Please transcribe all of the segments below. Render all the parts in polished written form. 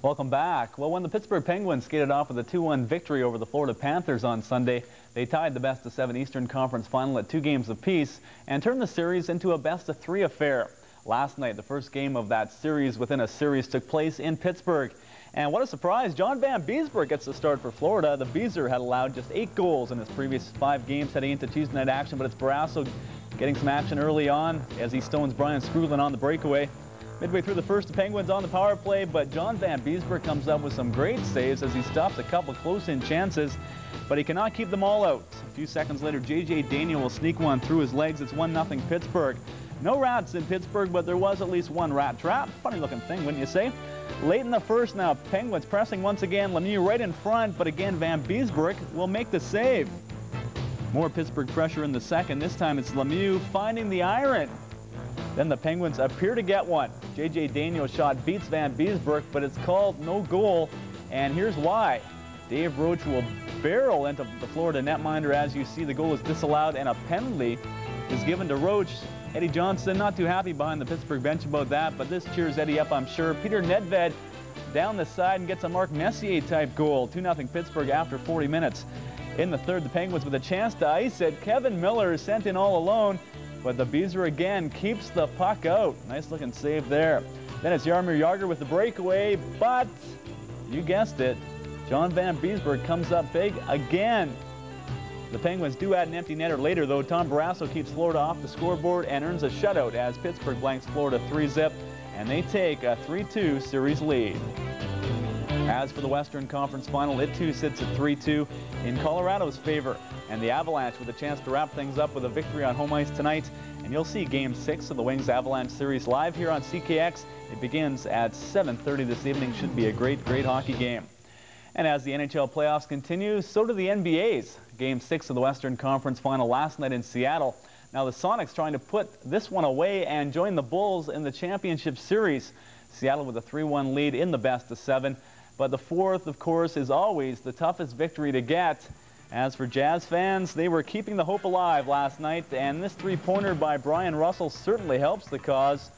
Welcome back. Well, when the Pittsburgh Penguins skated off with a 2-1 victory over the Florida Panthers on Sunday, they tied the best-of-7 Eastern Conference final at 2 games apiece and turned the series into a best-of-3 affair. Last night, the first game of that series within a series took place in Pittsburgh. And what a surprise, John Van Beesbroek gets the start for Florida. The Beezer had allowed just 8 goals in his previous 5 games heading into Tuesday night action, but it's Barrasso getting some action early on as he stones Brian Skrulin on the breakaway. Midway through the first, the Penguins on the power play, but John Van Beesbroek comes up with some great saves as he stops a couple close-in chances, but he cannot keep them all out. A few seconds later, J.J. Daniel will sneak one through his legs. It's 1-0 Pittsburgh. No rats in Pittsburgh, but there was at least one rat trap. Funny-looking thing, wouldn't you say? Late in the first now, Penguins pressing once again. Lemieux right in front, but again, Van Beesbroek will make the save. More Pittsburgh pressure in the second. This time it's Lemieux finding the iron. Then the Penguins appear to get one. J.J. Daniel's shot beats Van Beesbroek, but it's called no goal, and here's why. Dave Roach will barrel into the Florida netminder. As you see, the goal is disallowed, and a penalty is given to Roach. Eddie Johnson not too happy behind the Pittsburgh bench about that, but this cheers Eddie up, I'm sure. Peter Nedved down the side and gets a Mark Messier-type goal. 2-0 Pittsburgh after 40 minutes. In the third, the Penguins with a chance to ice it. Kevin Miller is sent in all alone, but the Beezer again keeps the puck out. Nice looking save there. Then it's Jaromir Jagr with the breakaway, but you guessed it, John Van Beesbroek comes up big again. The Penguins do add an empty netter later, though. Tom Barrasso keeps Florida off the scoreboard and earns a shutout as Pittsburgh blanks Florida 3-0, and they take a 3-2 series lead. As for the Western Conference Final, it too sits at 3-2 in Colorado's favor. And the Avalanche with a chance to wrap things up with a victory on home ice tonight. And you'll see Game 6 of the Wings Avalanche series live here on CKX. It begins at 7:30 this evening. Should be a great hockey game. And as the NHL playoffs continue, so do the NBA's. Game 6 of the Western Conference Final last night in Seattle. Now the Sonics trying to put this one away and join the Bulls in the championship series. Seattle with a 3-1 lead in the best-of-7. But the fourth, of course, is always the toughest victory to get. As for Jazz fans, they were keeping the hope alive last night, and this three-pointer by Brian Russell certainly helps the cause.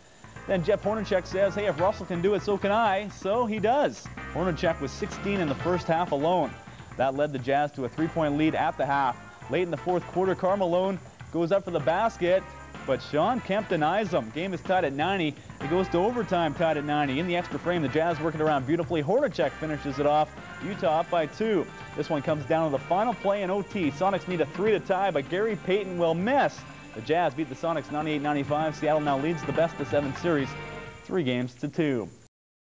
Then Jeff Hornacek says, hey, if Russell can do it, so can I. So he does. Hornacek was 16 in the first half alone. That led the Jazz to a 3-point lead at the half. Late in the fourth quarter, Karl Malone goes up for the basket, but Sean Kemp denies him. Game is tied at 90. It goes to overtime, tied at 90. In the extra frame, the Jazz working around beautifully. Hornacek finishes it off. Utah up by 2. This one comes down to the final play in OT. Sonics need a 3 to tie, but Gary Payton will miss. The Jazz beat the Sonics 98-95. Seattle now leads the best-of-7 series 3-2.